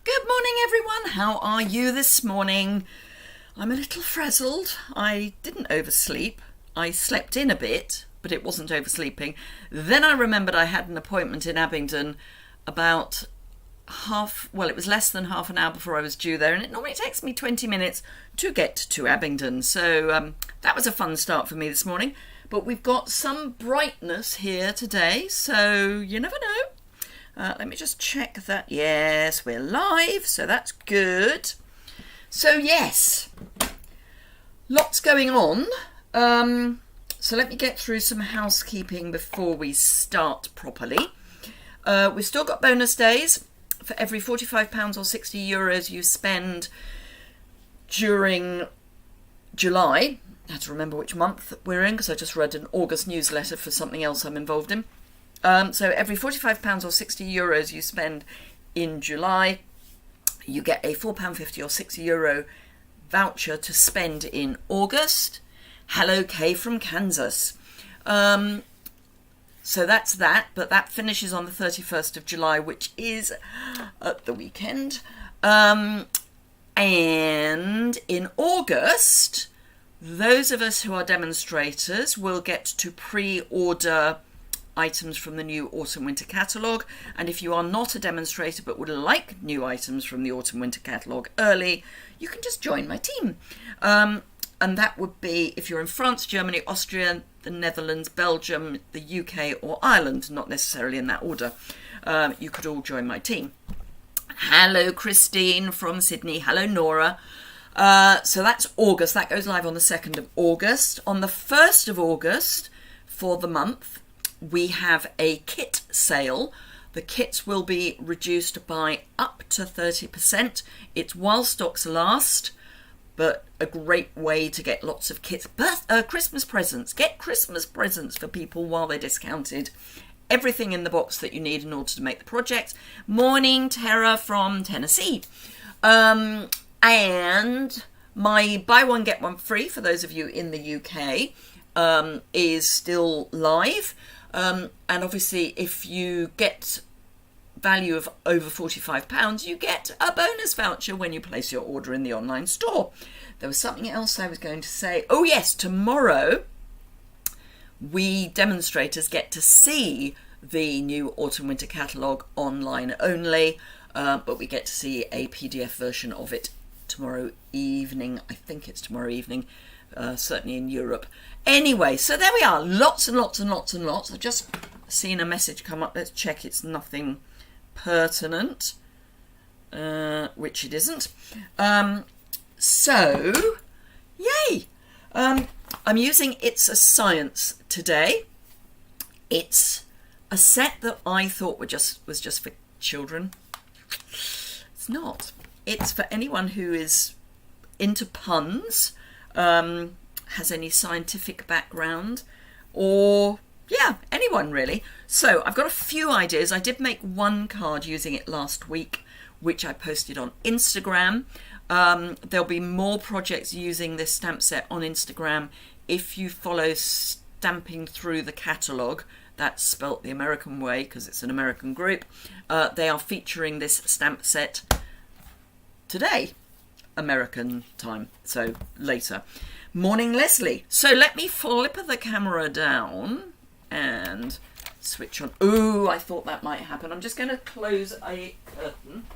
Good morning, everyone. How are you this morning? I'm a little frazzled. I didn't oversleep. I slept in a bit, but it wasn't oversleeping. Then I remembered I had an appointment in Abingdon about it was less than half an hour before I was due there, and it normally takes me 20 minutes to get to Abingdon. So that was a fun start for me this morning. But we've got some brightness here today, so you never know. Let me just check that. Yes, we're live, so that's good. So yes, lots going on. So let me get through some housekeeping before we start properly. We've still got bonus days. For every £45 or €60 you spend during July. I have to remember which month we're in because I just read an August newsletter for something else I'm involved in. So every £45 or €60 you spend in July, you get a £4.50 or €60 voucher to spend in August. Hello, Kay from Kansas. So that's that, but that finishes on the 31st of July, which is at the weekend. And in August, those of us who are demonstrators will get to pre-order items from the new autumn-winter catalogue. And if you are not a demonstrator but would like new items from the autumn-winter catalogue early, you can just join my team. And that would be if you're in France, Germany, Austria, the Netherlands, Belgium, the UK or Ireland, not necessarily in that order. You could all join my team. Hello, Christine from Sydney. Hello, Nora. So that's August. That goes live on the 2nd of August. On the 1st of August, for the month, we have a kit sale. The kits will be reduced by up to 30%. It's while stocks last, but a great way to get lots of kits. Christmas presents. Get Christmas presents for people while they're discounted. Everything in the box that you need in order to make the project. Morning, Tara from Tennessee. And my buy one, get one free for those of you in the UK is still live. And obviously, if you get value of over £45, you get a bonus voucher when you place your order in the online store. There was something else I was going to say. Oh yes, tomorrow we demonstrators get to see the new autumn-winter catalogue online only, but we get to see a PDF version of it tomorrow evening. I think it's tomorrow evening, certainly in Europe. Anyway, so there we are. Lots and lots and lots and lots. I've just seen a message come up. Let's check it's nothing pertinent, which it isn't. So, yay! I'm using It's a Science today. It's a set that I thought was just for children. It's not. It's for anyone who is into puns, has any scientific background, or anyone really. So I've got a few ideas. I did make one card using it last week, which I posted on Instagram. There'll be more projects using this stamp set on Instagram. If you follow Stamping Through the Catalogue, that's spelt the American way because it's an American group, they are featuring this stamp set today, American time, so later. Morning, Leslie. So let me flip the camera down and switch on. Ooh, I thought that might happen. I'm just going to close a curtain.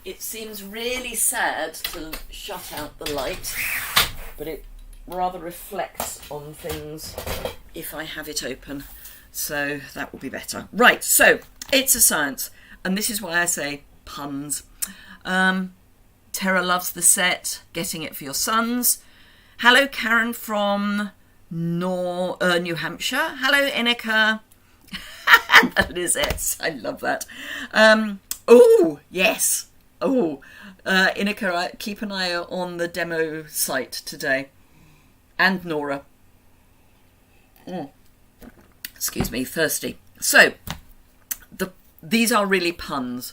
It seems really sad to shut out the light, but it rather reflects on things if I have it open, so that will be better. Right, so It's a Science, and this is why I say puns. Tara loves the set, getting it for your sons. Hello, Karen from New Hampshire. Hello, Inika. Lizettes, I love that. Oh, yes. Oh, Inika, keep an eye on the demo site today. And Nora. Excuse me, thirsty. So, these are really puns.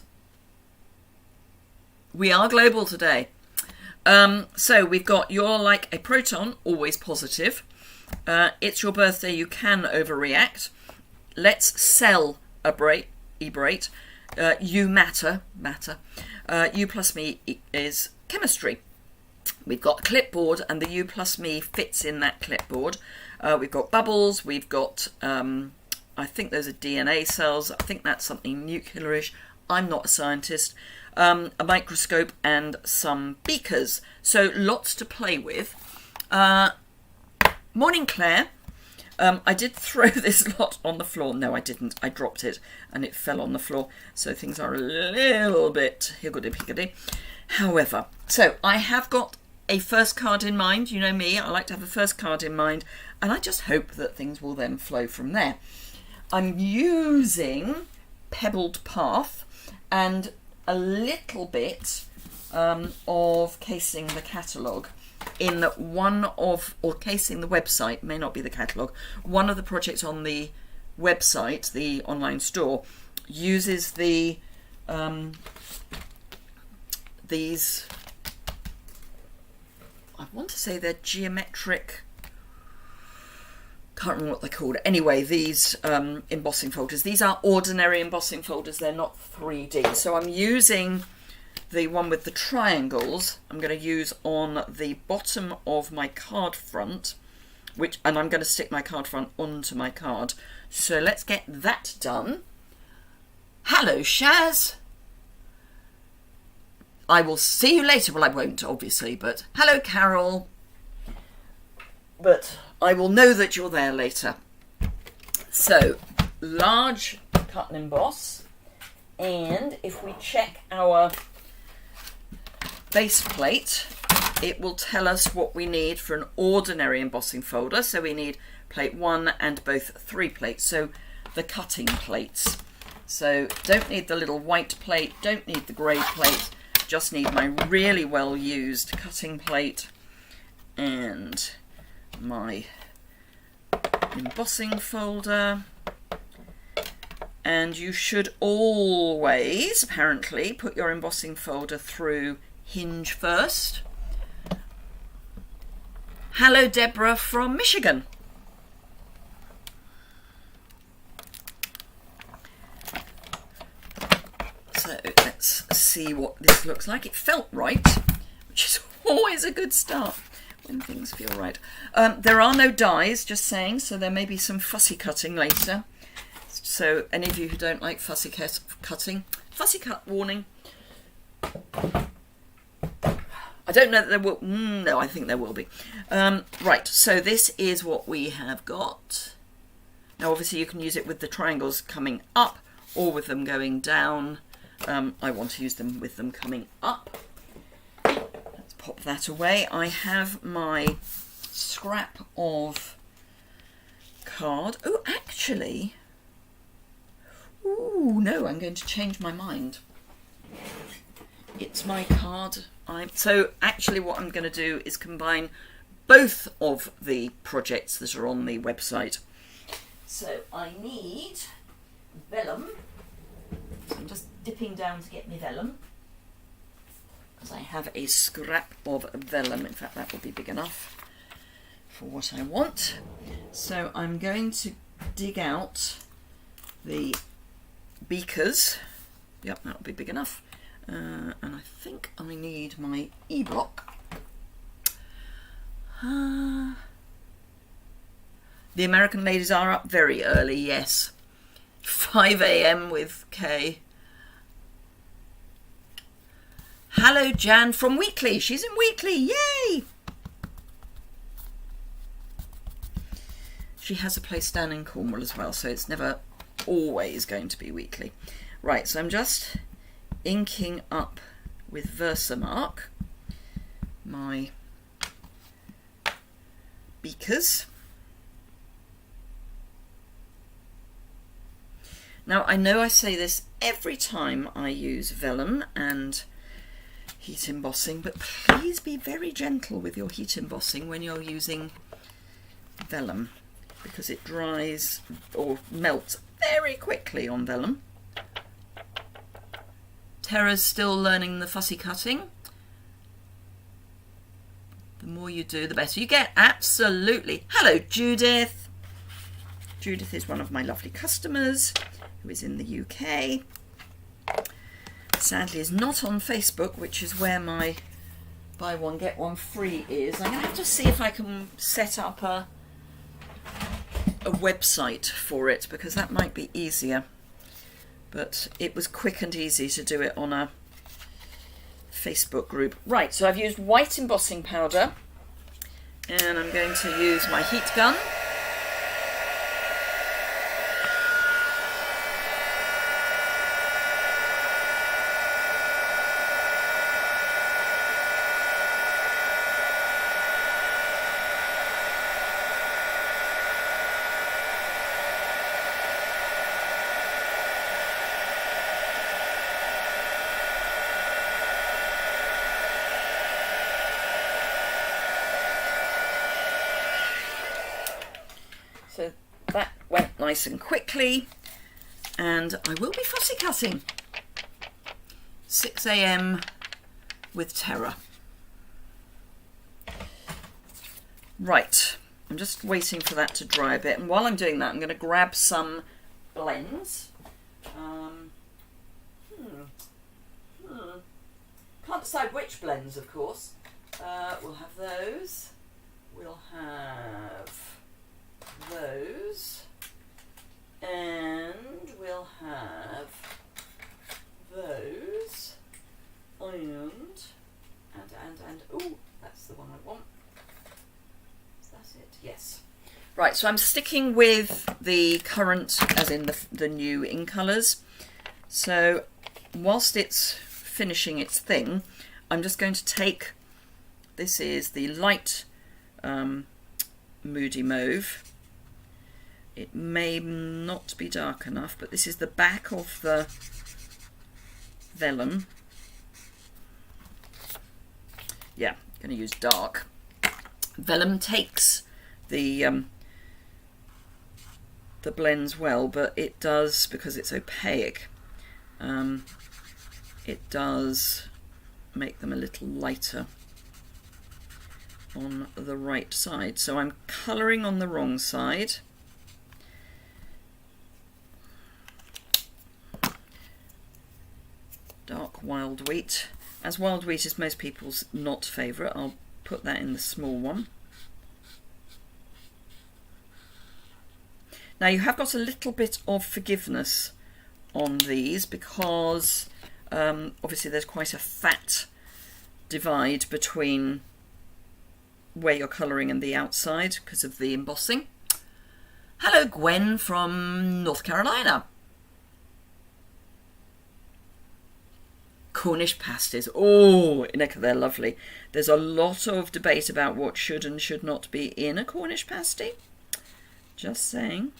We are global today. So we've got You're Like a Proton, always positive. It's your birthday, you can overreact. Let's celebrate. U matter. U plus me is chemistry. We've got a clipboard, and the U plus me fits in that clipboard. We've got bubbles, we've got, I think those are DNA cells, I think that's something nuclearish. I'm not a scientist. A microscope and some beakers. So lots to play with. Morning, Claire. I did throw this lot on the floor. No, I didn't. I dropped it and it fell on the floor. So things are a little bit higgledy-piggledy. However, so I have got a first card in mind. You know me, I like to have a first card in mind, and I just hope that things will then flow from there. I'm using Pebbled Path and a little bit of casing the catalogue in one of, or casing the website, may not be the catalogue, one of the projects on the website, the online store, uses the these, I want to say they're geometric, can't remember what they're called. Anyway, these embossing folders, these are ordinary embossing folders, they're not 3D. So I'm using the one with the triangles. I'm going to use on the bottom of my card front, and I'm going to stick my card front onto my card. So let's get that done. Hello, Shaz. I will see you later. Well, I won't, obviously, but hello, Carol. But I will know that you're there later. So, large cut and emboss. And if we check our base plate, it will tell us what we need for an ordinary embossing folder. So we need plate 1 and both 3 plates. So the cutting plates. So don't need the little white plate, don't need the grey plate. Just need my really well used cutting plate and my embossing folder. And you should always, apparently, put your embossing folder through Hinge first. Hello, Deborah from Michigan. So let's see what this looks like. It felt right, which is always a good start when things feel right. There are no dies, just saying, so there may be some fussy cutting later. So any of you who don't like fussy cutting, fussy cut warning. I don't know that there will, no, I think there will be. Right, so this is what we have got. Now obviously you can use it with the triangles coming up or with them going down. I want to use them with them coming up. Let's pop that away. I have my scrap of card. Oh, actually, ooh, no, I'm going to change my mind. It's my card. So actually what I'm going to do is combine both of the projects that are on the website. So I need vellum. So I'm just dipping down to get my vellum, because I have a scrap of vellum. In fact, that will be big enough for what I want. So I'm going to dig out the beakers. Yep, that will be big enough. And I think I need my E-block. The American ladies are up very early, yes. 5 a.m. with Kay. Hello, Jan from Wheatley. She's in Wheatley, yay! She has a place down in Cornwall as well, so it's never always going to be Wheatley. Right, so I'm just inking up with Versamark my beakers. Now I know I say this every time I use vellum and heat embossing, but please be very gentle with your heat embossing when you're using vellum, because it dries or melts very quickly on vellum. Tara's still learning the fussy cutting. The more you do, the better you get. Absolutely. Hello, Judith. Judith is one of my lovely customers who is in the UK. sadly is not on Facebook, which is where my buy one get one free is. I'm going to have to see if I can set up a website for it, because that might be easier. But it was quick and easy to do it on a Facebook group. Right, so I've used white embossing powder, and I'm going to use my heat gun. So that went nice and quickly, and I will be fussy cutting. 6 a.m. with terror. Right, I'm just waiting for that to dry a bit, and while I'm doing that I'm going to grab some blends. Can't decide which blends, of course. We'll have those. We'll have those, and we'll have those, and oh, that's the one I want. Is that it? Yes. Right, so I'm sticking with the current, as in the new in colours. So whilst it's finishing its thing, I'm just going to take, this is the light Moody Mauve. It may not be dark enough, but this is the back of the vellum. Yeah, going to use dark. Vellum takes the blends well, but it does, because it's opaque, it does make them a little lighter on the right side. So I'm colouring on the wrong side. Dark wild wheat. As wild wheat is most people's not favourite, I'll put that in the small one. Now you have got a little bit of forgiveness on these, because obviously there's quite a fat divide between where you're colouring and the outside because of the embossing. Hello Gwen from North Carolina. Cornish pasties. Oh, they're lovely. There's a lot of debate about what should and should not be in a Cornish pasty. Just saying.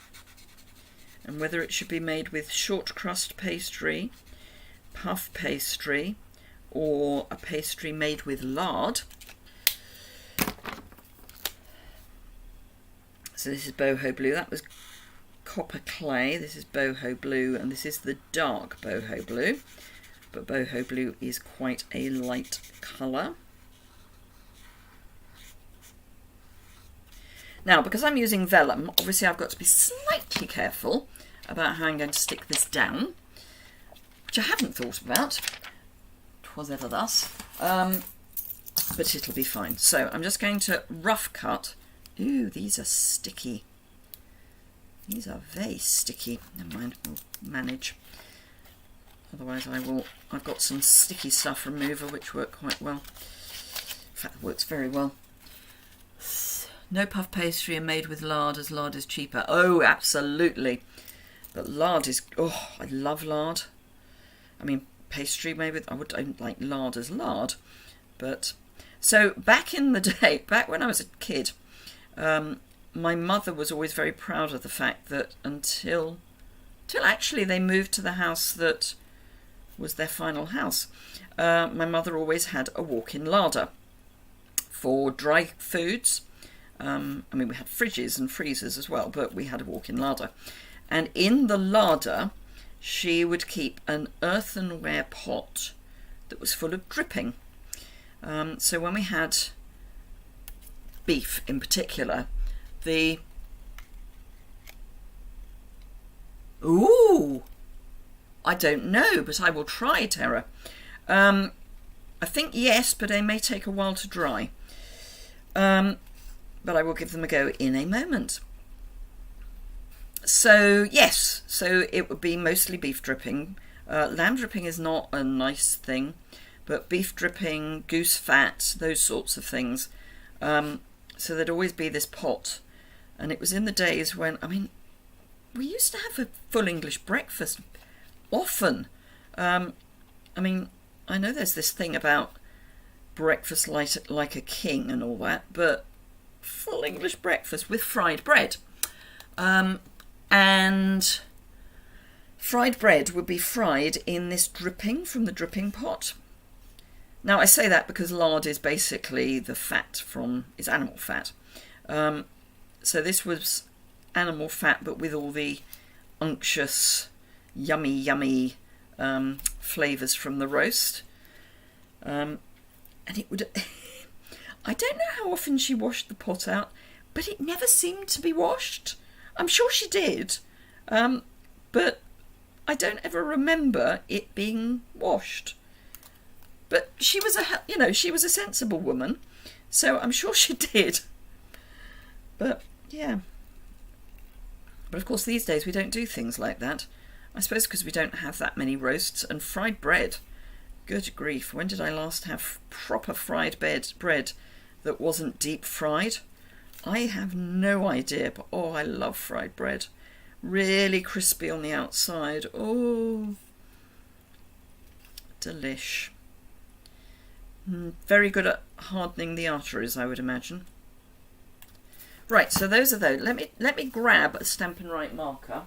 And whether it should be made with short crust pastry, puff pastry, or a pastry made with lard. So this is boho blue. That was copper clay. This is boho blue, and this is the dark boho blue. But boho blue is quite a light colour. Now, because I'm using vellum, obviously I've got to be slightly careful about how I'm going to stick this down, which I haven't thought about. 'Twas ever thus. But it'll be fine. So I'm just going to rough cut. Ooh, these are sticky. These are very sticky. Never mind, we'll manage. Otherwise I've got some sticky stuff remover which work quite well. In fact, it works very well. No puff pastry and made with lard, as lard is cheaper. Oh, absolutely. But lard is, oh, I love lard. I mean, pastry made with, I don't like lard as lard. But, so back in the day, back when I was a kid, my mother was always very proud of the fact that until actually they moved to the house that was their final house, my mother always had a walk-in larder for dry foods. I mean, we had fridges and freezers as well, but we had a walk-in larder. And in the larder, she would keep an earthenware pot that was full of dripping. So when we had beef in particular, ooh, I don't know, but I will try, Tara. I think yes, but they may take a while to dry. But I will give them a go in a moment. So yes, so it would be mostly beef dripping. Lamb dripping is not a nice thing, but beef dripping, goose fat, those sorts of things. So there'd always be this pot. And it was in the days when, I mean, we used to have a full English breakfast often. I mean, I know there's this thing about breakfast like a king and all that, but full English breakfast with fried bread. And fried bread would be fried in this dripping from the dripping pot. Now I say that because lard is basically the fat is animal fat. So this was animal fat, but with all the unctuous, yummy flavours from the roast. And it would... I don't know how often she washed the pot out, but it never seemed to be washed. I'm sure she did, but I don't ever remember it being washed. But she was she was a sensible woman, so I'm sure she did. But yeah. But of course these days we don't do things like that. I suppose because we don't have that many roasts and fried bread. Good grief, when did I last have proper fried bread that wasn't deep fried? I have no idea, but oh, I love fried bread. Really crispy on the outside. Oh, delish. Very good at hardening the arteries, I would imagine. Right, so those are those. Let me grab a Stampin' Right marker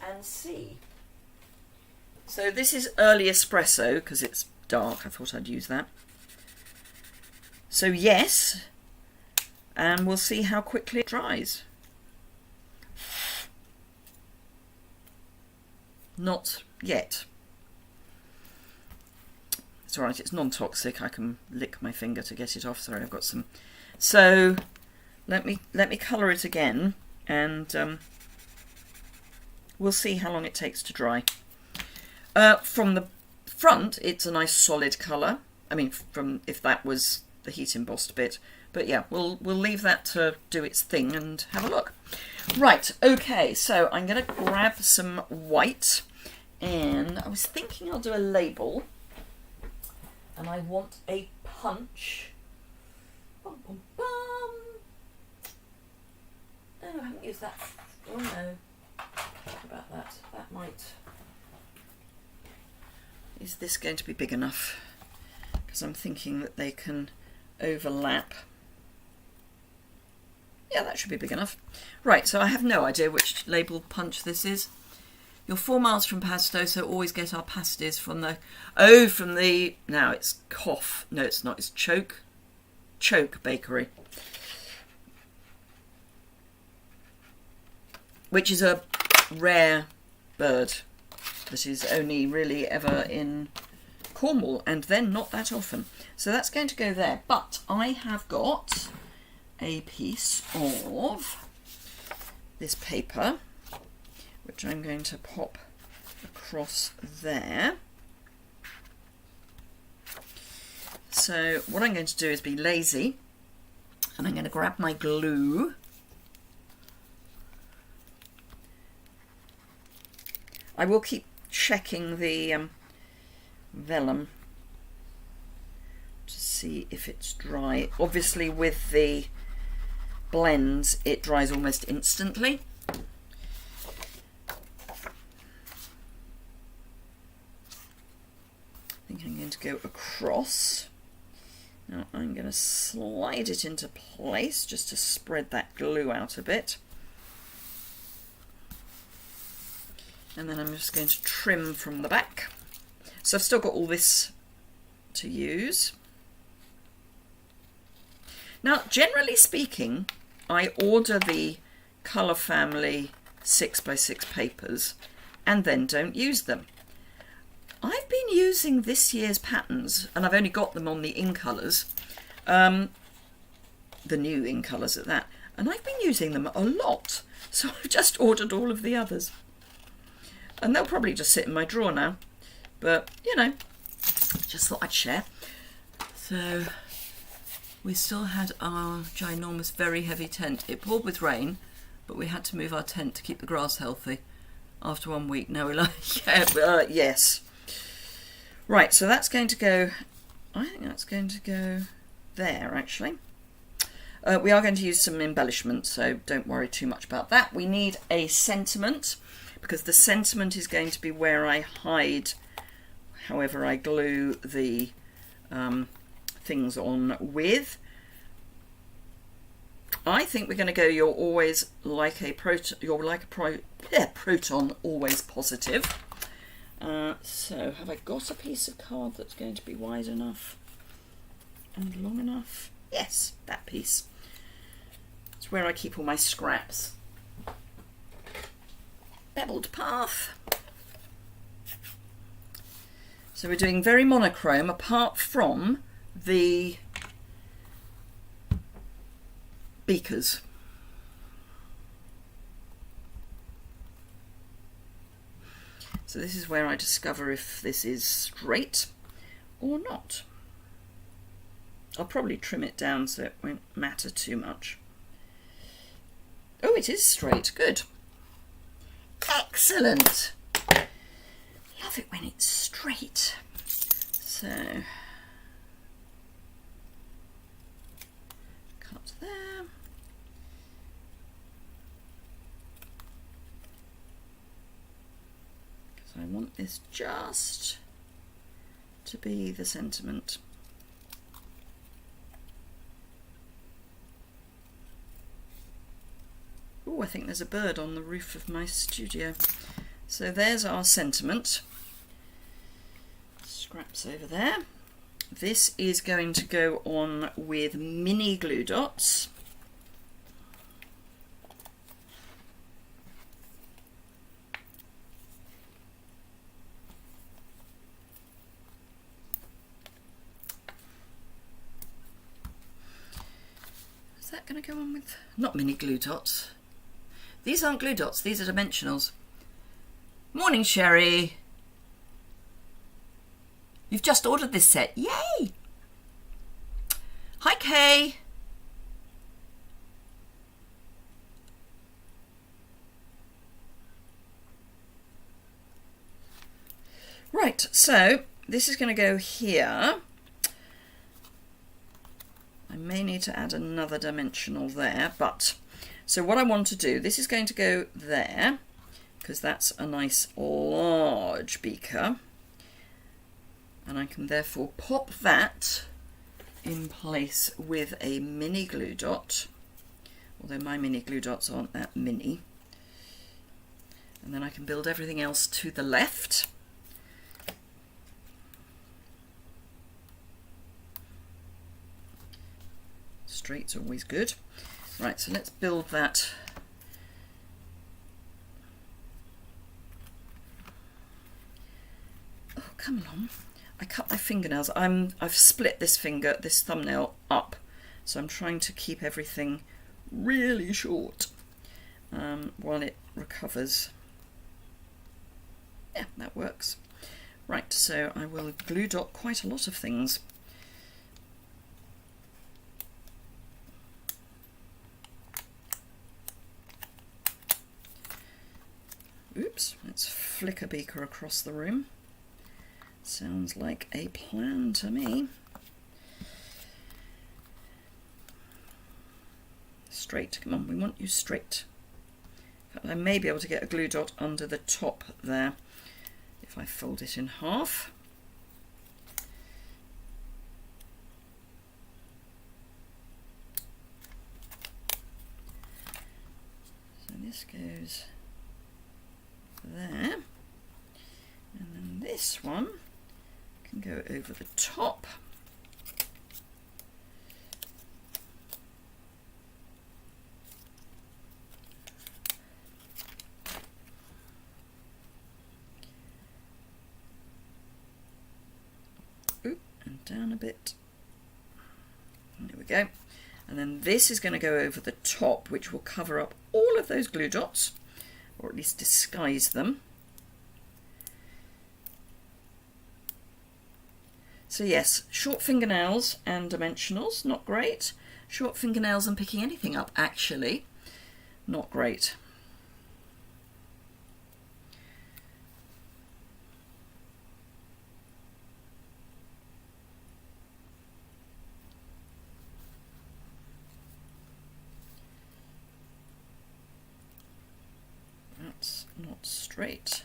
and see. So this is early espresso because it's dark. I thought I'd use that. So yes, and we'll see how quickly it dries. Not yet. It's all right, it's non-toxic. I can lick my finger to get it off. Sorry, I've got some. So let me colour it again, and we'll see how long it takes to dry. From the front, it's a nice solid colour. I mean, from if that was the heat embossed bit. But yeah, we'll leave that to do its thing and have a look. Right, okay, so I'm going to grab some white, and I was thinking I'll do a label, and I want a punch. Bum, bum, bum. Oh, I haven't used that. Oh no, what about that? That might... Is this going to be big enough? Because I'm thinking that they can overlap. Yeah, that should be big enough. Right, so I have no idea which label punch this is. You're 4 miles from Pasto, so always get our pasties from the... Oh, from the... Now it's Cough. No, it's not. It's Choke. Choke Bakery. Which is a rare bird that is only really ever in Cornwall, and then not that often. So that's going to go there. But I have got a piece of this paper, which I'm going to pop across there. So what I'm going to do is be lazy, and I'm going to grab my glue. I will keep checking the vellum to see if it's dry. Obviously with the blends it dries almost instantly. I think I'm going to go across. Now I'm going to slide it into place just to spread that glue out a bit. And then I'm just going to trim from the back. So I've still got all this to use. Now, generally speaking, I order the Colour Family 6x6 papers and then don't use them. I've been using this year's patterns, and I've only got them on the in colours, the new in colours at that, and I've been using them a lot. So I've just ordered all of the others. And they'll probably just sit in my drawer now. But, you know, just thought I'd share. So we still had our ginormous, very heavy tent. It poured with rain, but we had to move our tent to keep the grass healthy after 1 week. Now we're like, yes. Right, so that's going to go, I think that's going to go there, actually. We are going to use some embellishment, so don't worry too much about that. We need a sentiment, because the sentiment is going to be where I hide however I glue the things on with. I think we're going to go you're always like a proton, proton, always positive. So have I got a piece of card that's going to be wide enough and long enough? Yes, that piece. It's where I keep all my scraps. Beveled path. So we're doing very monochrome apart from the beakers. So this is where I discover if this is straight or not. I'll probably trim it down so it won't matter too much. Oh, it is straight. Good. Excellent. Love it when it's straight. So, cut there. Because I want this just to be the sentiment. Oh, I think there's a bird on the roof of my studio. So there's our sentiment. Scraps over there. This is going to go on with mini glue dots. Is that going to go on with... not mini glue dots. These aren't glue dots, these are dimensionals. Morning, Sherry. You've just ordered this set. Yay! Hi, Kay. Right, so this is going to go here. I may need to add another dimensional there, but... so what I want to do, this is going to go there, because that's a nice large beaker. And I can therefore pop that in place with a mini glue dot, although my mini glue dots aren't that mini. And then I can build everything else to the left. Straight's always good. Right, so let's build that. Oh, come along. I cut my fingernails. I've split this thumbnail up, so I'm trying to keep everything really short while it recovers. Yeah, that works. Right, so I will glue dot quite a lot of things. Oops, let's flick a beaker across the room. Sounds like a plan to me. Straight, come on, we want you straight. In fact, I may be able to get a glue dot under the top there if I fold it in half. So this goes there, and then this one can go over the top. Oop, and down a bit. There we go. And then this is going to go over the top, which will cover up all of those glue dots, or at least disguise them. So yes, short fingernails and dimensionals, not great. Short fingernails and picking anything up, actually, not great. That's not straight.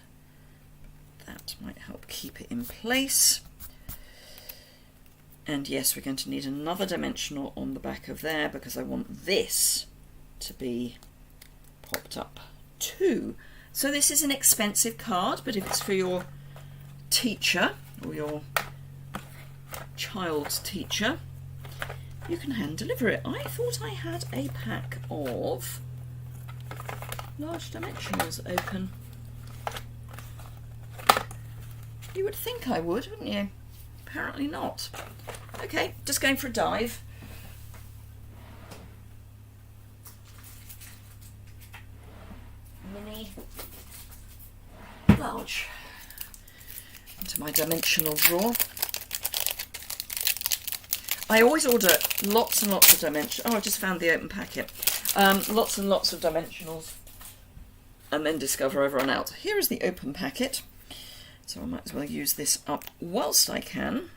That might help keep it in place. And yes, we're going to need another dimensional on the back of there because I want this to be popped up too. So this is an expensive card, but if it's for your teacher or your child's teacher, you can hand deliver it. I thought I had a pack of large dimensionals open. You would think I would, wouldn't you? Apparently not. Okay, just going for a dive. Mini, large. Into my dimensional drawer. I always order lots and lots of dimensions. Oh, I just found the open packet. Lots and lots of dimensionals, and then discover I've run out. Here is the open packet. So I might as well use this up whilst I can.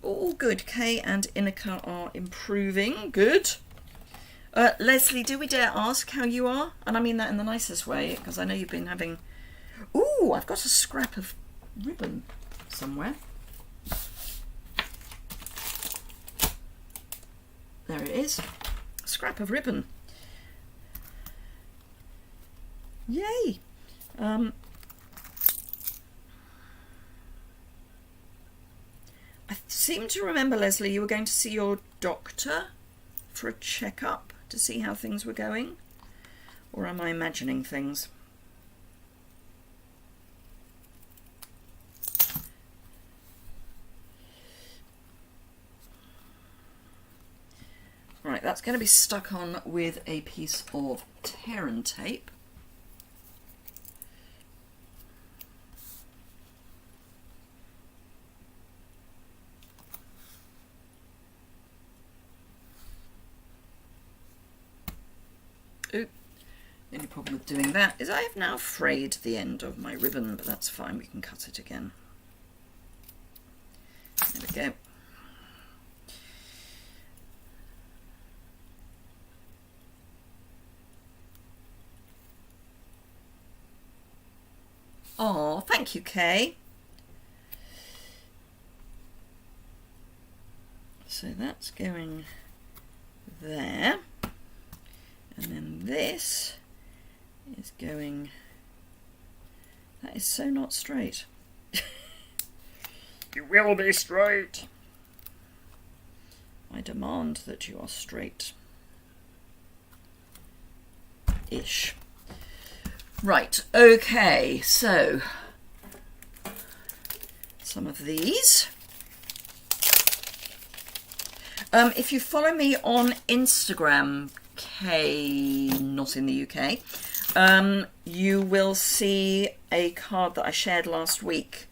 All good. Kay and Inika are improving. Good. Leslie, do we dare ask how you are? And I mean that in the nicest way, because I know you've been having... Ooh, I've got a scrap of ribbon somewhere. There it is. A scrap of ribbon. Yay! I seem to remember, Leslie, you were going to see your doctor for a checkup to see how things were going. Or am I imagining things? Right, that's going to be stuck on with a piece of tear and tape. Ooh, the only problem with doing that is I have now frayed the end of my ribbon, but that's fine, we can cut it again. There we go. Oh, thank you, Kay. So that's going there. And then this is going... That is so not straight. You will be straight. I demand that you are straight. Ish. Right, okay, so some of these. If you follow me on Instagram, Kay, not in the UK, you will see a card that I shared last week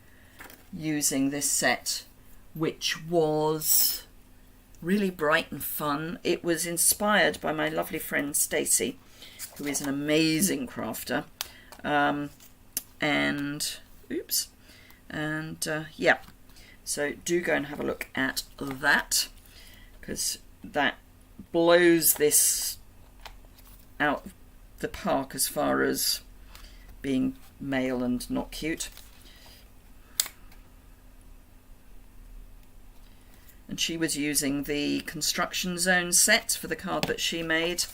using this set, which was really bright and fun. It was inspired by my lovely friend Stacey, who is an amazing crafter. Yeah, so do go and have a look at that, because that blows this out the park as far as being male and not cute. And she was using the Construction Zone set for the card that she made,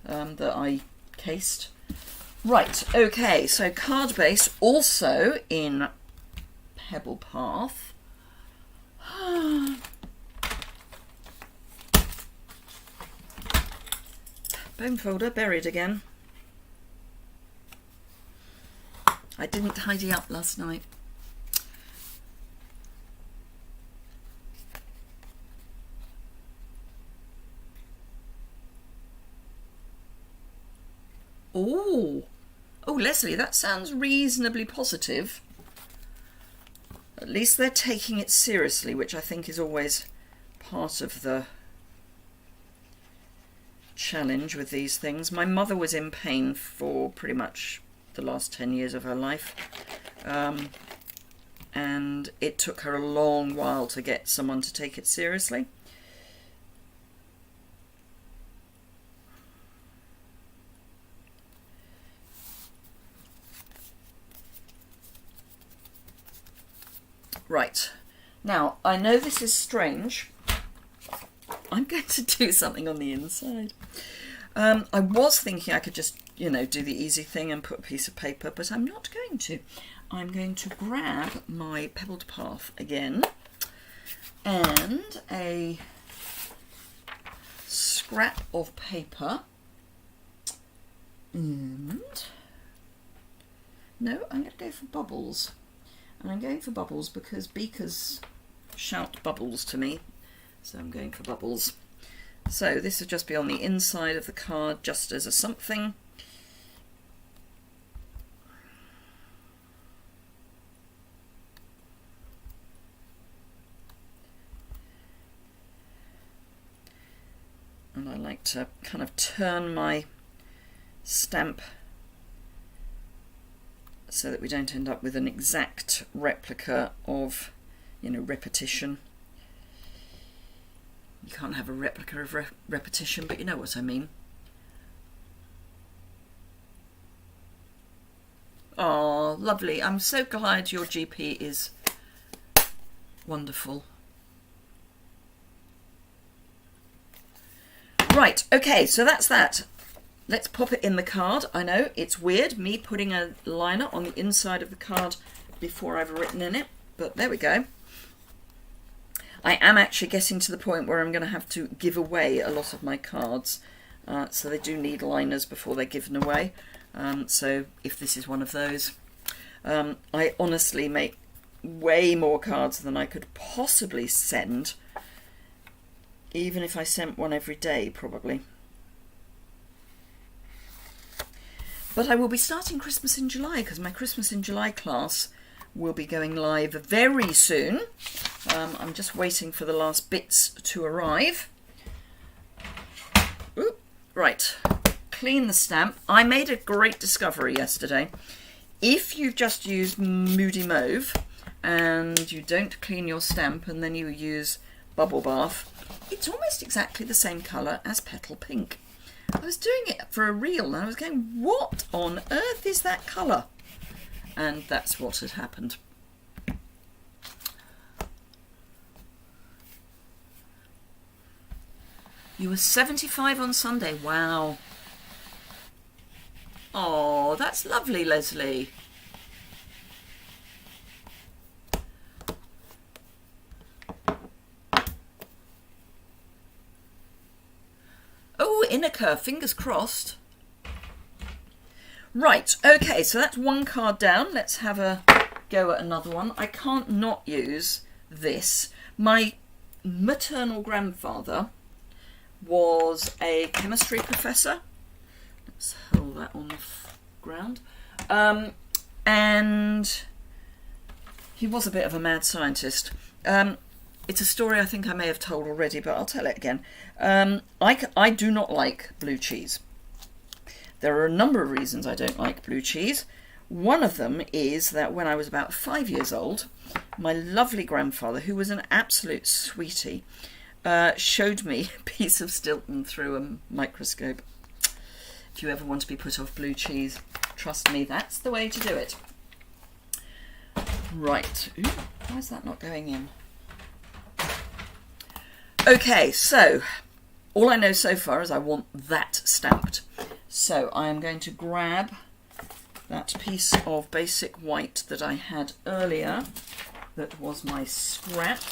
that I cased. Right, okay, so card base also in Pebble Path. Bone folder buried again. I didn't tidy up last night. Oh, Leslie, that sounds reasonably positive. At least they're taking it seriously, which I think is always part of the challenge with these things. My mother was in pain for pretty much the last 10 years of her life, and it took her a long while to get someone to take it seriously. Right, now I know this is strange. I'm going to do something on the inside. I was thinking I could just, do the easy thing and put a piece of paper, but I'm not going to. I'm going to grab my pebbled path again and a scrap of paper. And no, I'm going to go for bubbles. And I'm going for bubbles because beakers shout bubbles to me. So I'm going for bubbles. So this will just be on the inside of the card, just as a something. And I like to kind of turn my stamp so that we don't end up with an exact replica of, repetition. You can't have a replica of repetition, but you know what I mean. Oh, lovely. I'm so glad your GP is wonderful. Right, okay, so that's that. Let's pop it in the card. I know, it's weird, me putting a liner on the inside of the card before I've written in it, but there we go. I am actually getting to the point where I'm going to have to give away a lot of my cards, so they do need liners before they're given away. So if this is one of those, I honestly make way more cards than I could possibly send, even if I sent one every day, probably. But I will be starting Christmas in July, because my Christmas in July class will be going live very soon. I'm just waiting for the last bits to arrive. Ooh, right, clean the stamp. I made a great discovery yesterday. If you've just used Moody Mauve and you don't clean your stamp and then you use Bubble Bath, it's almost exactly the same colour as Petal Pink. I was doing it for a reel and I was going, what on earth is that colour? And that's what had happened. You were 75 on Sunday. Wow. Oh, that's lovely, Leslie. Oh, Innica, fingers crossed. Right, okay, so that's one card down. Let's have a go at another one. I can't not use this. My maternal grandfather was a chemistry professor. Let's hold that on the ground. And he was a bit of a mad scientist. It's a story I think I may have told already, but I'll tell it again. I do not like blue cheese. There are a number of reasons I don't like blue cheese. One of them is that when I was about 5 years old, my lovely grandfather, who was an absolute sweetie, showed me a piece of Stilton through a microscope. If you ever want to be put off blue cheese, trust me, that's the way to do it. Right. Ooh, why is that not going in? Okay, so all I know so far is I want that stamped. So I am going to grab that piece of basic white that I had earlier, that was my scrap,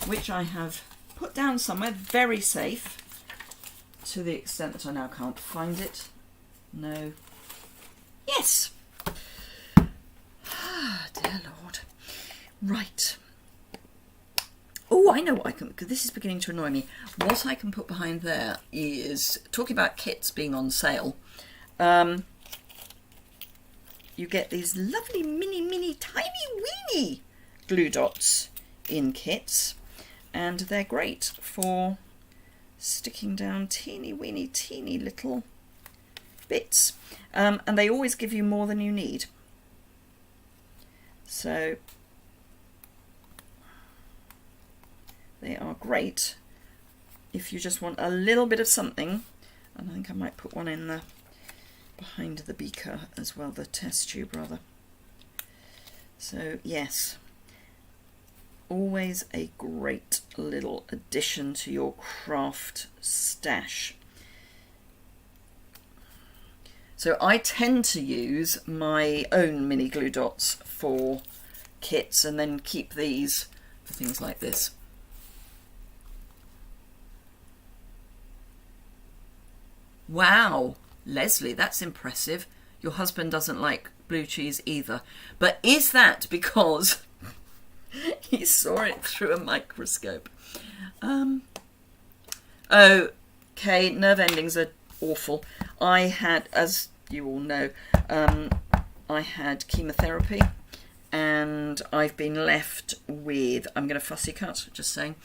which I have put down somewhere very safe, to the extent that I now can't find it. No. Yes! Ah, dear Lord. Right. Oh, I know what I can, because this is beginning to annoy me. What I can put behind there is, talking about kits being on sale, you get these lovely mini tiny weeny glue dots in kits, and they're great for sticking down teeny little bits, and they always give you more than you need. So they are great if you just want a little bit of something. And I think I might put one in the behind the beaker as well, the test tube rather. So yes, always a great little addition to your craft stash. So I tend to use my own mini glue dots for kits and then keep these for things like this. Wow, Leslie, that's impressive. Your husband doesn't like blue cheese either. But is that because he saw it through a microscope? Okay, nerve endings are awful. I had, as you all know, I had chemotherapy, and I've been left with, I'm going to fussy cut, just saying,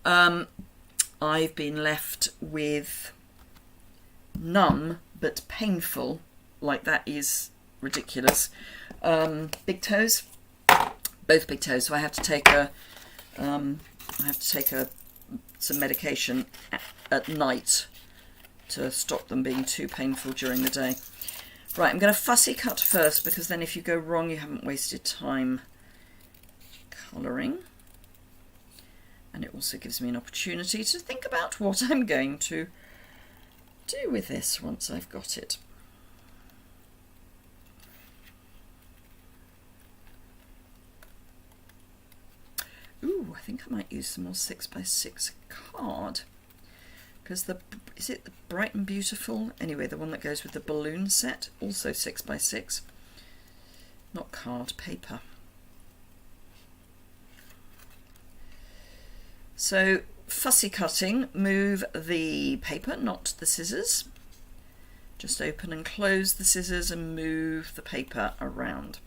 I've been left with numb but painful, like that is ridiculous, big toes, both big toes. So I have to take some medication at night to stop them being too painful during the day. Right, I'm going to fussy cut first, because then if you go wrong you haven't wasted time colouring, and it also gives me an opportunity to think about what I'm going to do with this once I've got it. Ooh, I think I might use some more 6x6 card, because is it the Bright and Beautiful? Anyway, the one that goes with the balloon set, also 6x6, not card, paper. So fussy cutting, move the paper, not the scissors. Just open and close the scissors and move the paper around.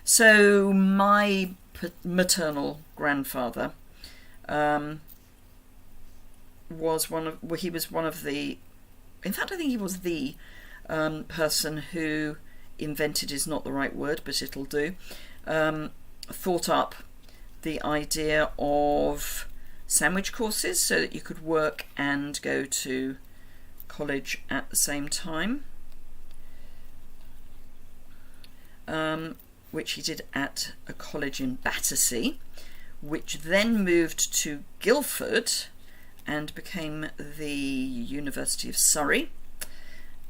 So my maternal grandfather was one of the, in fact I think he was the person who invented is not the right word, but it'll do, thought up the idea of sandwich courses so that you could work and go to college at the same time, which he did at a college in Battersea, which then moved to Guildford and became the University of Surrey,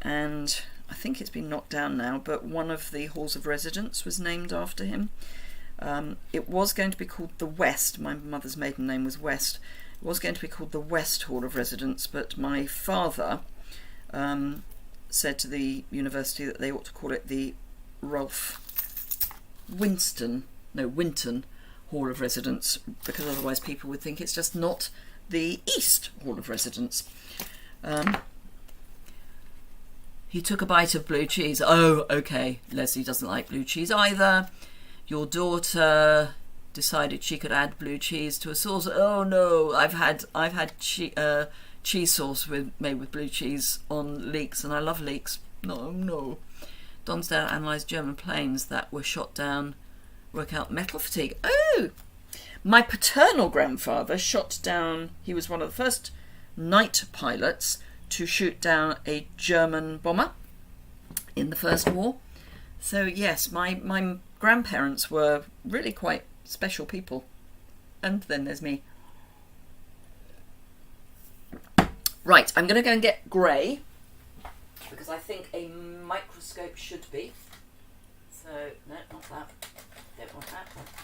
and I think it's been knocked down now, but one of the halls of residence was named after him. It was going to be called the West. My mother's maiden name was West. It was going to be called the West Hall of Residence, but my father said to the university that they ought to call it the Winton Hall of Residence, because otherwise people would think it's just not the East Hall of Residence. He took a bite of blue cheese. Oh, okay. Leslie doesn't like blue cheese either. Your daughter decided she could add blue cheese to a sauce. Oh no, I've had cheese sauce made with blue cheese on leeks, and I love leeks. No. Donsdale analysed German planes that were shot down, work out metal fatigue. Oh, my paternal grandfather shot down, he was one of the first night pilots to shoot down a German bomber in the First War. So yes, my grandparents were really quite special people. And then there's me. Right, I'm going to go and get grey, because I think a microscope should be. So, no, not that. Don't want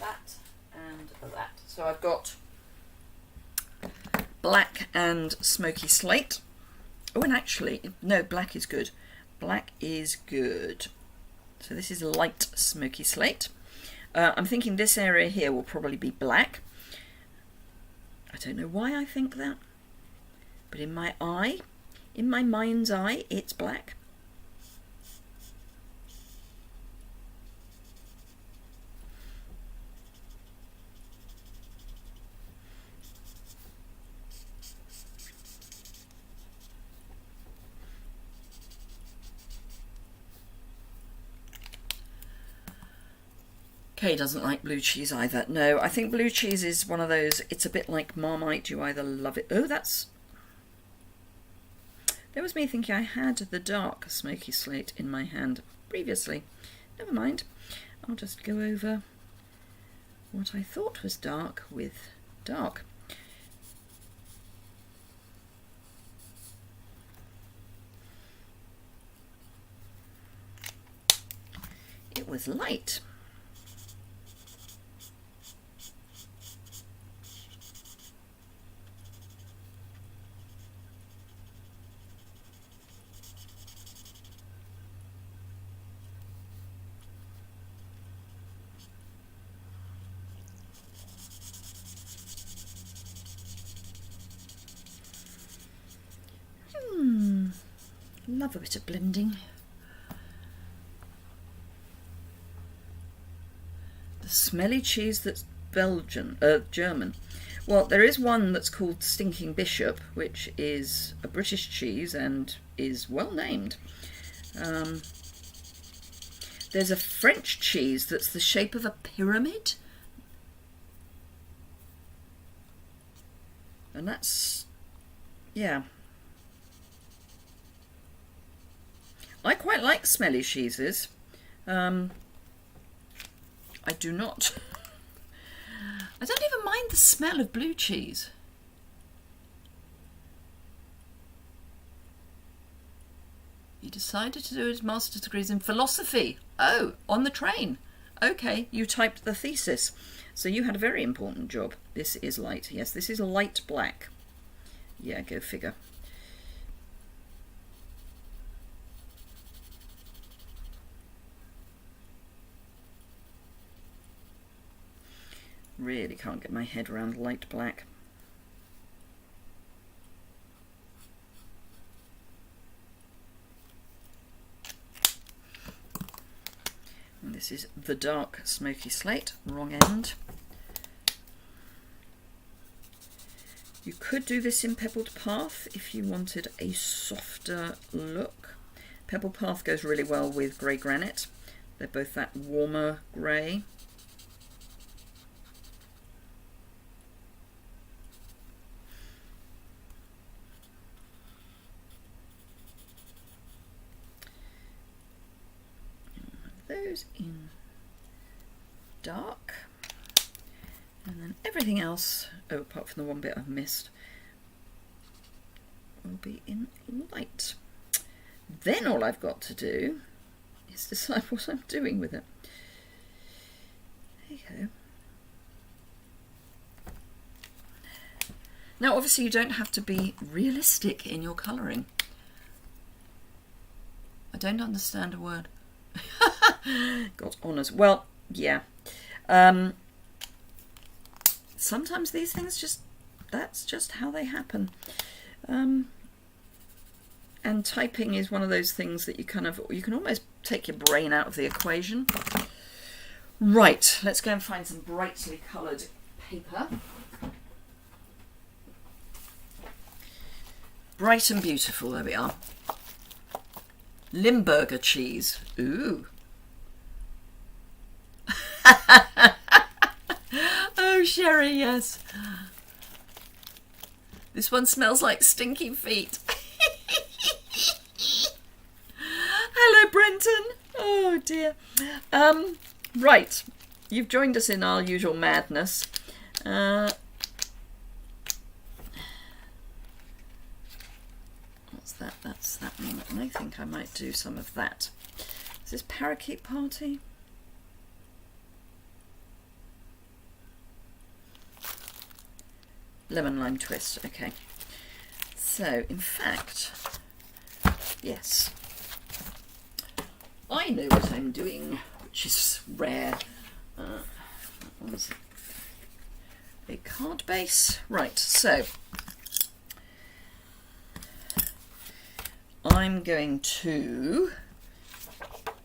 that, and that. So I've got black and smoky slate. Oh, and actually, no, black is good. Black is good. So this is light smoky slate. I'm thinking this area here will probably be black. I don't know why I think that, but in my mind's eye, it's black. Kay doesn't like blue cheese either. No, I think blue cheese is one of those, it's a bit like Marmite, you either love it. Oh, that was me thinking I had the dark smoky slate in my hand previously. Never mind. I'll just go over what I thought was dark with dark. It was light. Love a bit of blending. The smelly cheese that's German. Well, there is one that's called Stinking Bishop, which is a British cheese and is well named. There's a French cheese that's the shape of a pyramid. And that's, yeah. I quite like smelly cheeses. I do not. I don't even mind the smell of blue cheese. You decided to do his master's degrees in philosophy. Oh, on the train. Okay, you typed the thesis. So you had a very important job. This is light. Yes, this is light black. Yeah, go figure. Really can't get my head around light black. And this is the dark smoky slate, wrong end. You could do this in Pebbled Path if you wanted a softer look. Pebbled Path goes really well with grey granite. They're both that warmer grey. Those in dark, and then everything else, oh, apart from the one bit I've missed, will be in light. Then all I've got to do is decide what I'm doing with it. There you go. Now obviously you don't have to be realistic in your colouring. I don't understand a word. Got honours. Well, yeah. Sometimes these things that's just how they happen. And typing is one of those things that you can almost take your brain out of the equation. Right, let's go and find some brightly coloured paper. Bright and beautiful, there we are. Limburger cheese. Ooh. Oh, Sherry, yes. This one smells like stinky feet. Hello, Brenton. Oh, dear. Right. You've joined us in our usual madness. What's that? That's that one. I think I might do some of that. Is this Parakeet Party? Lemon lime twist, okay. So, in fact, yes, I know what I'm doing, which is rare. That one's a card base. Right, so I'm going to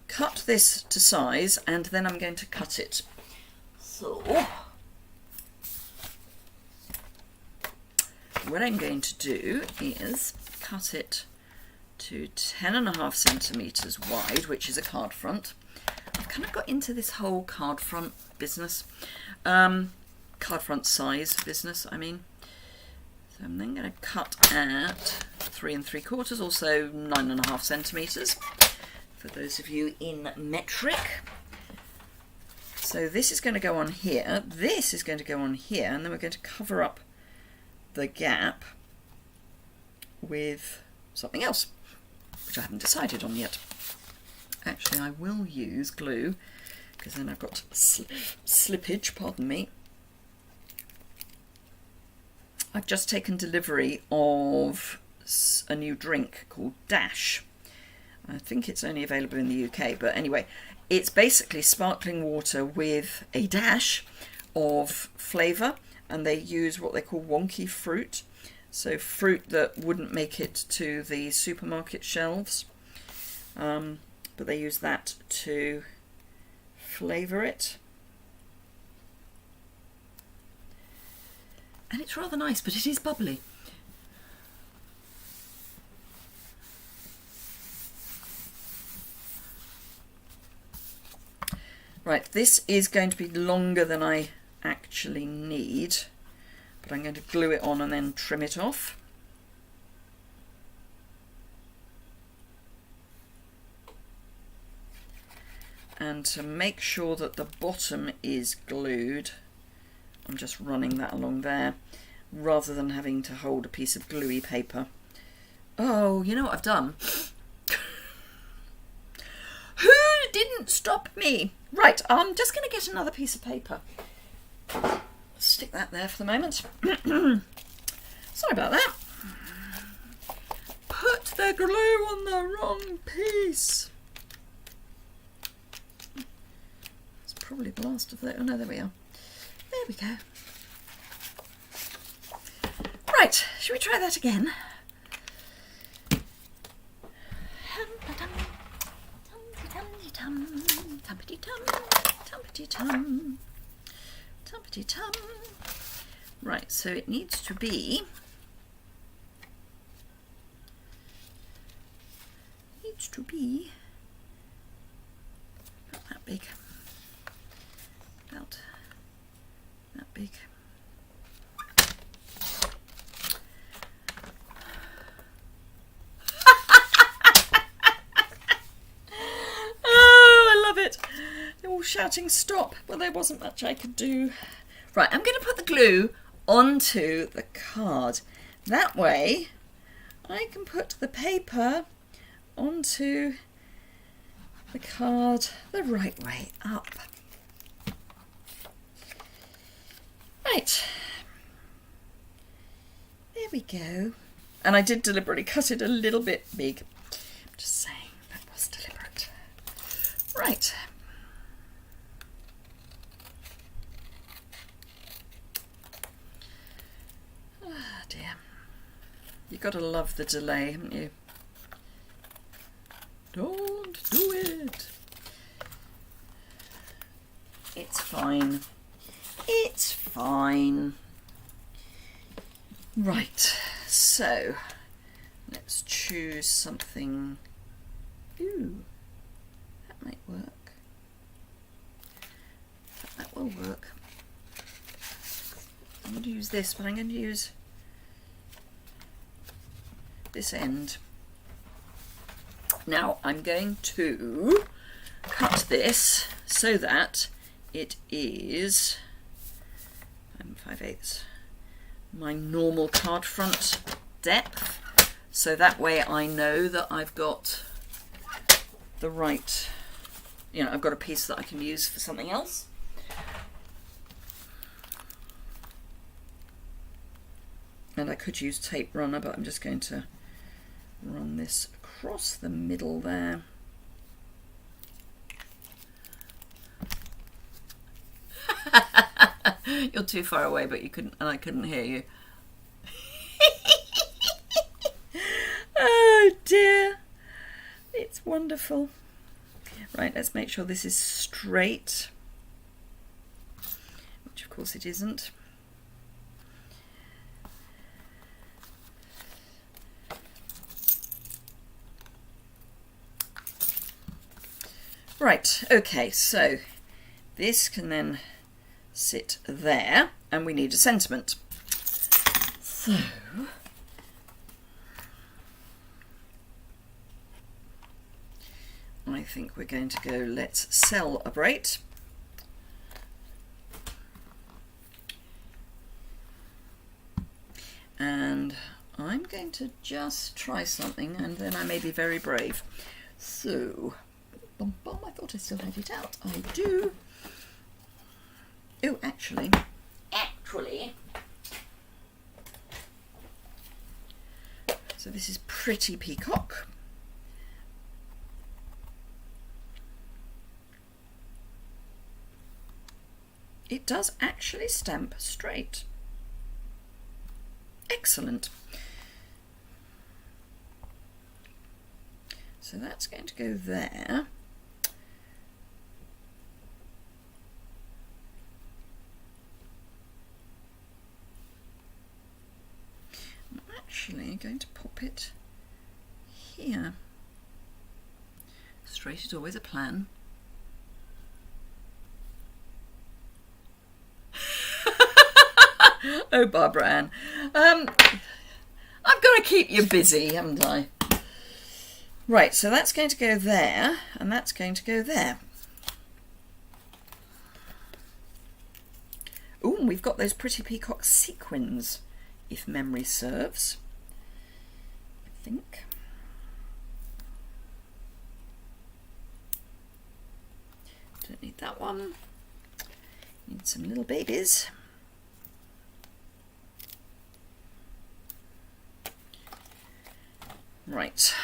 cut this to size and then I'm going to cut it. So what I'm going to do is cut it to 10.5 centimetres wide, which is a card front. I've kind of got into this whole card front business, card front size business, I mean. So I'm then going to cut at 3 3/4, also 9.5 centimetres, for those of you in metric. So this is going to go on here, this is going to go on here, and then we're going to cover up the gap with something else, which I haven't decided on yet. Actually, I will use glue, because then I've got slippage, pardon me. I've just taken delivery of a new drink called Dash. I think it's only available in the UK, but anyway, it's basically sparkling water with a dash of flavour, and they use what they call wonky fruit, so fruit that wouldn't make it to the supermarket shelves, but they use that to flavour it. And it's rather nice, but it is bubbly. Right, this is going to be longer than I actually need, but I'm going to glue it on and then trim it off. And to make sure that the bottom is glued, I'm just running that along there, rather than having to hold a piece of gluey paper. Oh, you know what I've done? Who didn't stop me? Right, I'm just going to get another piece of paper. Stick that there for the moment. Sorry about that. Put the glue on the wrong piece. It's probably the last of that. Oh no, there we are. There we go. Right, shall we try that again? Tumpity-tum. Right, so it needs to be about that big. About that big. Oh, I love it. They're all shouting stop, but there wasn't much I could do. Right, I'm going to put the glue onto the card. That way I can put the paper onto the card the right way up. Right, there we go. And I did deliberately cut it a little bit big. I'm just saying, that was deliberate. Right. Ah, dear. You've got to love the delay, haven't you? Don't do it. It's fine. It's fine. Right, so let's choose something. Ooh, that might work. That will work. I'm going to use this, but I'm going to use this end. Now I'm going to cut this so that it is 5/8 my normal card front depth, so that way I know that I've got the right, you know, I've got a piece that I can use for something else. And I could use tape runner, but I'm just going to run this across the middle there. You're too far away, but you couldn't, and I couldn't hear you. Oh dear, it's wonderful. Right, let's make sure this is straight, which of course it isn't. Right, okay, so this can then sit there, and we need a sentiment. So I think we're going to go, let's celebrate. And I'm going to just try something, and then I may be very brave. So, I thought I still had it out. I do. Oh, actually. So this is Pretty Peacock. It does actually stamp straight. Excellent. So that's going to go there. I'm actually going to pop it here. Straight is always a plan. Oh, Barbara Ann. I've got to keep you busy, haven't I? Right, so that's going to go there, and that's going to go there. Oh, we've got those Pretty Peacock sequins, if memory serves. I think. Don't need that one. Need some little babies. Right.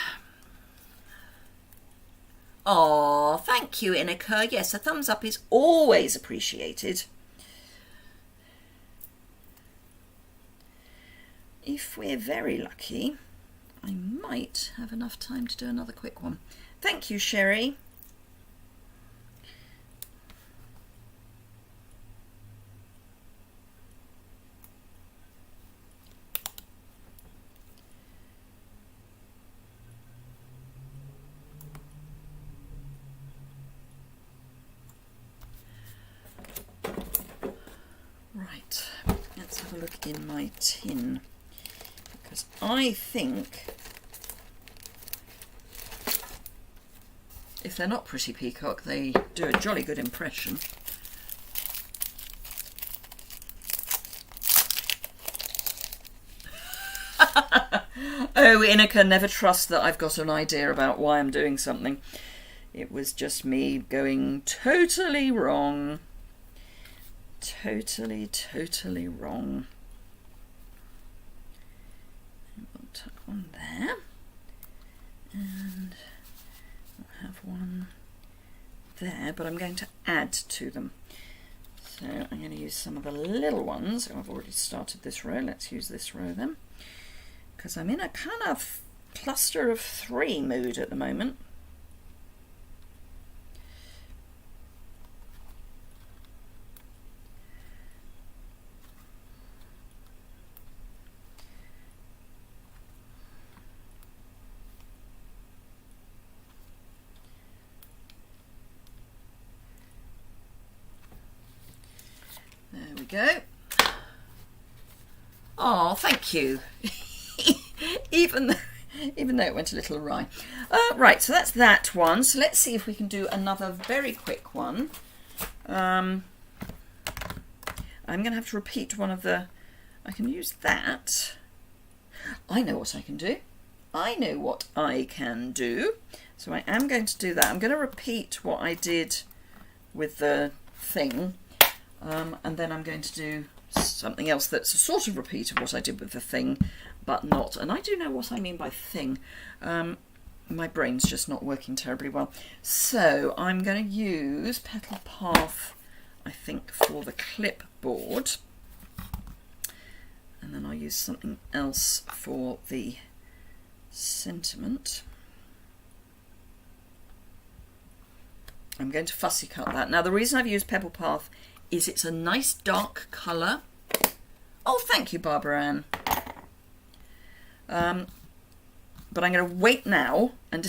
Oh, thank you, Inika. Yes, a thumbs up is always appreciated. If we're very lucky, I might have enough time to do another quick one. Thank you, Sherry. Right, let's have a look in my tin, because I think if they're not Pretty Peacock, they do a jolly good impression. Oh, Inika, never trust that I've got an idea about why I'm doing something. It was just me going totally wrong. Totally wrong. And we'll tuck one there, and we'll have one there, but I'm going to add to them. So I'm going to use some of the little ones. Oh, I've already started this row. Let's use this row then, because I'm in a kind of cluster of 3 mood at the moment. There we go. Oh, thank you. even though it went a little awry. Right, so that's that one. So let's see if we can do another very quick one. I'm going to have to repeat one of the... I can use that. I know what I can do. I know what I can do. So I am going to do that. I'm going to repeat what I did with the thing. And then I'm going to do something else that's a sort of repeat of what I did with the thing, but not. And I do know what I mean by thing. My brain's just not working terribly well. So I'm going to use Petal Path, I think, for the clipboard. And then I'll use something else for the sentiment. I'm going to fussy cut that. Now, the reason I've used Pebble Path is it's a nice dark colour. Oh, thank you, Barbara Ann. But I'm going to wait now and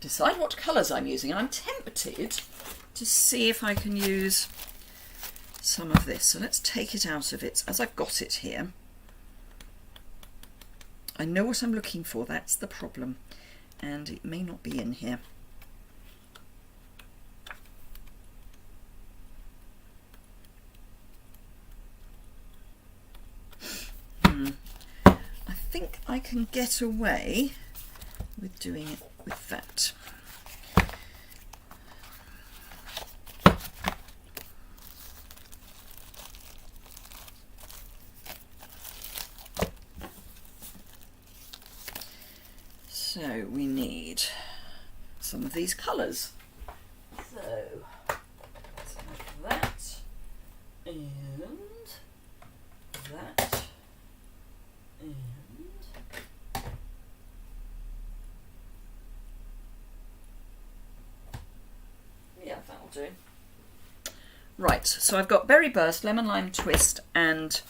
decide what colours I'm using. I'm tempted to see if I can use some of this. So let's take it out of it as I've got it here. I know what I'm looking for, that's the problem, and it may not be in here. I think I can get away with doing it with that. So we need some of these colours. So let's have that and that and yeah, that'll do. Right, so I've got Berry Burst, Lemon Lime Twist and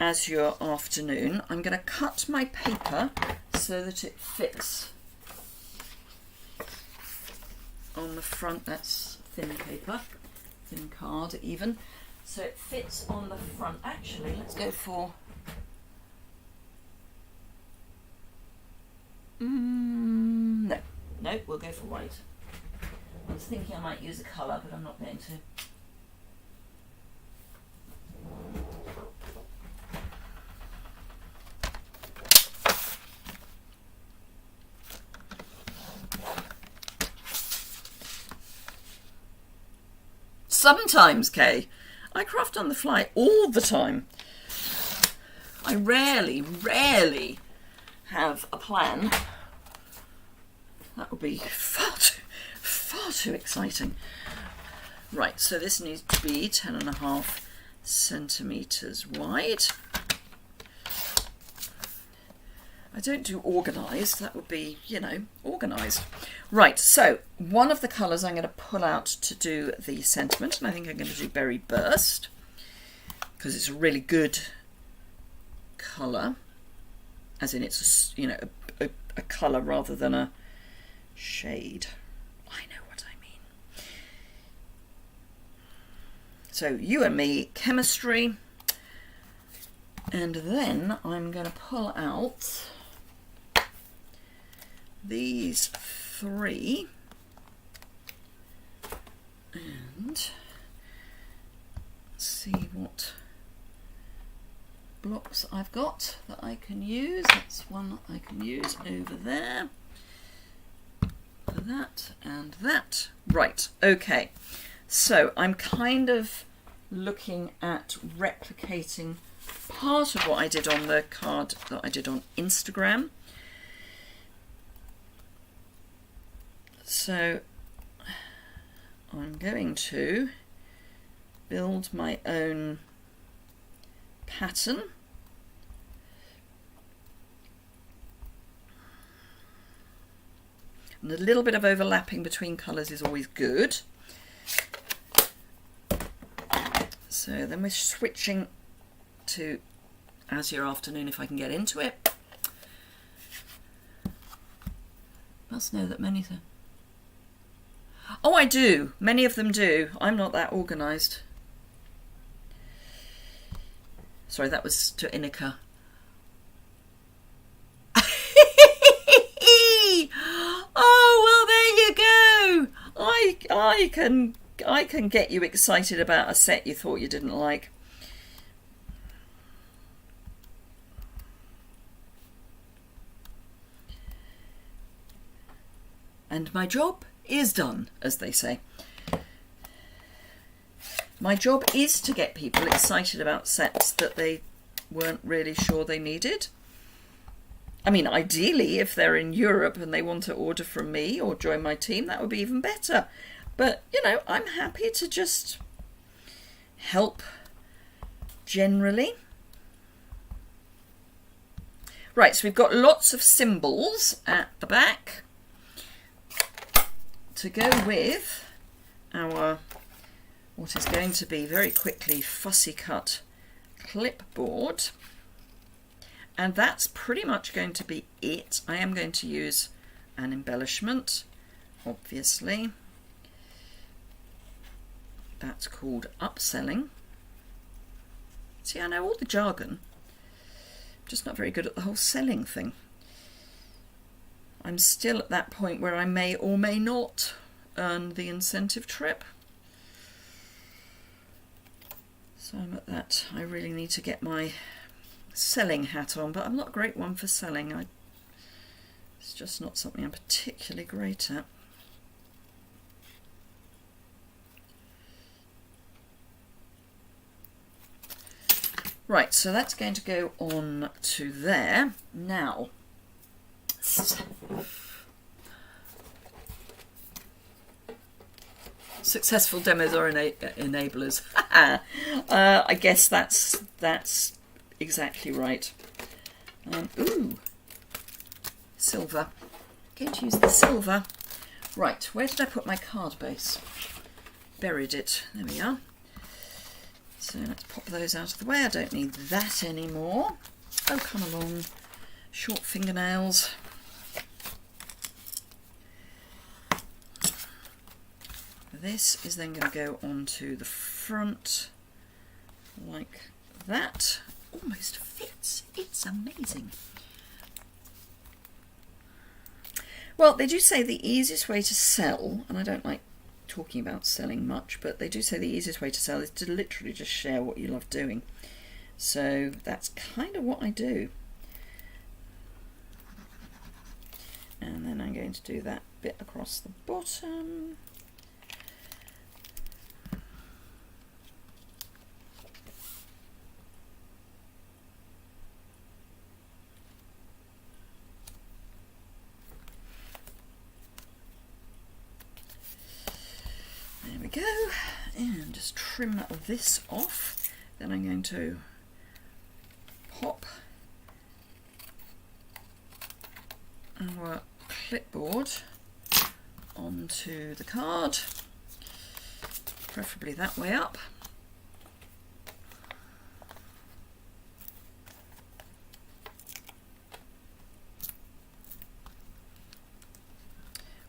Azure Afternoon. I'm going to cut my paper so that it fits on the front. That's thin paper, thin card even, so it fits on the front. Actually, let's go for no, we'll go for white. I was thinking I might use a colour, but I'm not going to. Sometimes, Kay. I craft on the fly all the time. I rarely have a plan. That would be far too exciting. Right, so this needs to be 10.5 centimetres wide. I don't do organised, that would be, you know, organised. Right, so one of the colours I'm going to pull out to do the sentiment, and I think I'm going to do Berry Burst, because it's a really good colour, as in it's, a, you know, a colour rather than a shade. I know what I mean. So you and me, chemistry, and then I'm going to pull out these 3 and see what blocks I've got that I can use. That's one I can use over there for that and that. Right, okay, so I'm kind of looking at replicating part of what I did on the card that I did on Instagram. So I'm going to build my own pattern. And a little bit of overlapping between colours is always good. So then we're switching to Azure Afternoon if I can get into it. Must know that many things. Oh, I do. Many of them do. I'm not that organised. Sorry, that was to Inika. Oh, well, there you go. I can get you excited about a set you thought you didn't like. And my job is done, as they say. My job is to get people excited about sets that they weren't really sure they needed. I mean, ideally, if they're in Europe and they want to order from me or join my team, that would be even better. But, you know, I'm happy to just help generally. Right, so we've got lots of symbols at the back to go with our, what is going to be very quickly fussy cut clipboard. And that's pretty much going to be it. I am going to use an embellishment obviously. That's called upselling. See, I know all the jargon, just not very good at the whole selling thing. I'm still at that point where I may or may not earn the incentive trip. So I'm at that. I really need to get my selling hat on, but I'm not a great one for selling. It's just not something I'm particularly great at. Right, so that's going to go on to there. Now, successful demos are enablers. I guess that's exactly right. Ooh, silver. I'm going to use the silver. Right, where did I put my card base? Buried it. There we are. So let's pop those out of the way. I don't need that anymore. Oh, come along. Short fingernails. This is then going to go onto the front like that. Almost fits. It's amazing. Well, they do say the easiest way to sell, and I don't like talking about selling much, but they do say the easiest way to sell is to literally just share what you love doing. So that's kind of what I do. And then I'm going to do that bit across the bottom. There we go, and just trim this off. Then I'm going to pop our clipboard onto the card, preferably that way up.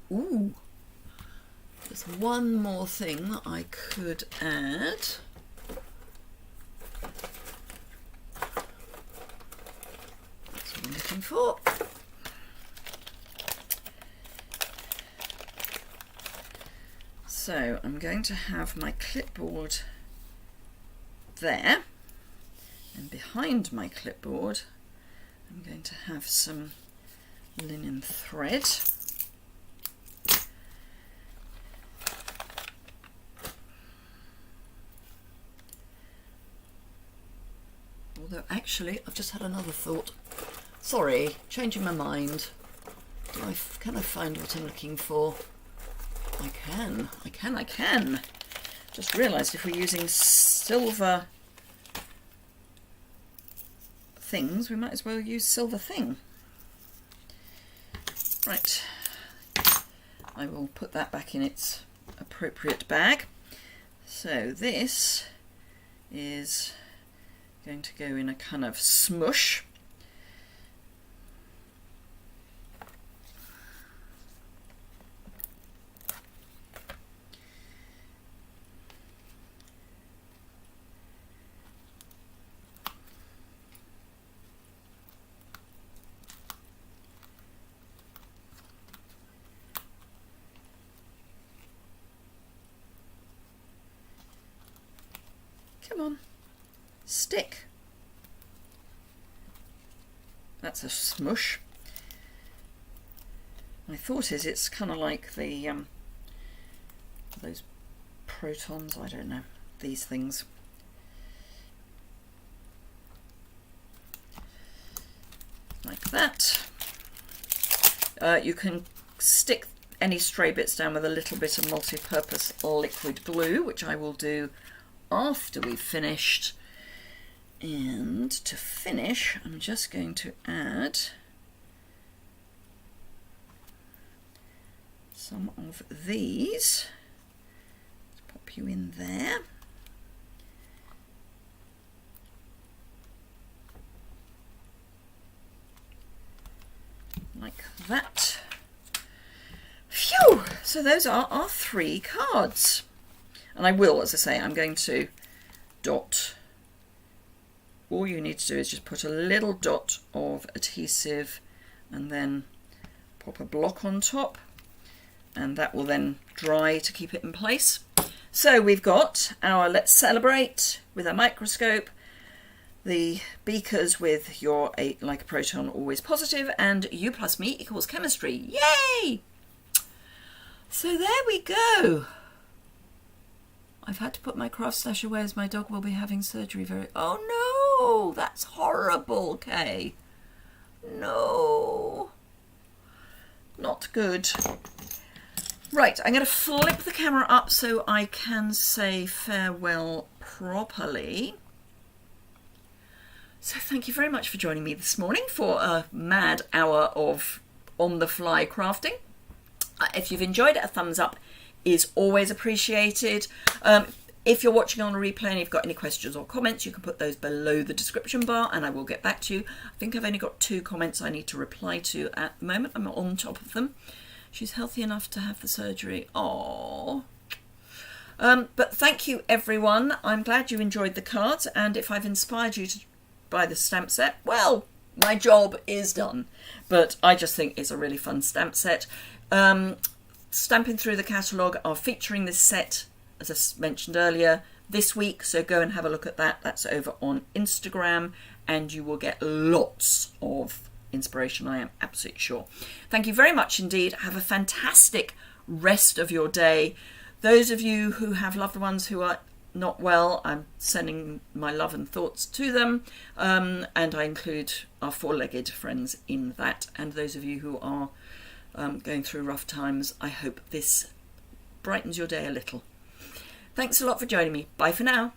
Ooh, there's one more thing that I could add. That's what I'm looking for. So I'm going to have my clipboard there, and behind my clipboard I'm going to have some linen thread. Although actually I've just had another thought. Sorry, changing my mind. Can I find what I'm looking for? I can. Just realised if we're using silver things, we might as well use silver thing. Right, I will put that back in its appropriate bag. So this is going to go in a kind of smush. Come on, stick. That's a smush. My thought is it's kind of like the those protons, I don't know, these things. Like that. You can stick any stray bits down with a little bit of multi-purpose liquid glue, which I will do after we've finished. And to finish, I'm just going to add some of these. Let's pop you in there. Like that. Phew! So those are our 3 cards. And I will, as I say, I'm going to dot. All you need to do is just put a little dot of adhesive and then pop a block on top, and that will then dry to keep it in place. So we've got our Let's Celebrate with a microscope, the beakers with your 8 like a proton always positive, and U plus me equals chemistry. Yay! So there we go. I've had to put my craft stash away as my dog will be having surgery very... Oh no, that's horrible, Kay. No. Not good. Right, I'm going to flip the camera up so I can say farewell properly. So thank you very much for joining me this morning for a mad hour of on-the-fly crafting. If you've enjoyed it, a thumbs up is always appreciated. If you're watching on a replay and you've got any questions or comments, you can put those below the description bar and I will get back to you. I think I've only got 2 comments I need to reply to at the moment. I'm on top of them. She's healthy enough to have the surgery. Aww. But thank you, everyone. I'm glad you enjoyed the cards, and if I've inspired you to buy the stamp set, well, my job is done. But I just think it's a really fun stamp set. Stampin' Through the Catalogue are featuring this set, as I mentioned earlier, this week, so go and have a look at that. That's over on Instagram, and you will get lots of inspiration, I am absolutely sure. Thank you very much indeed. Have a fantastic rest of your day. Those of you who have loved ones who are not well, I'm sending my love and thoughts to them, and I include our 4-legged friends in that. And those of you who are going through rough times, I hope this brightens your day a little. Thanks a lot for joining me. Bye for now.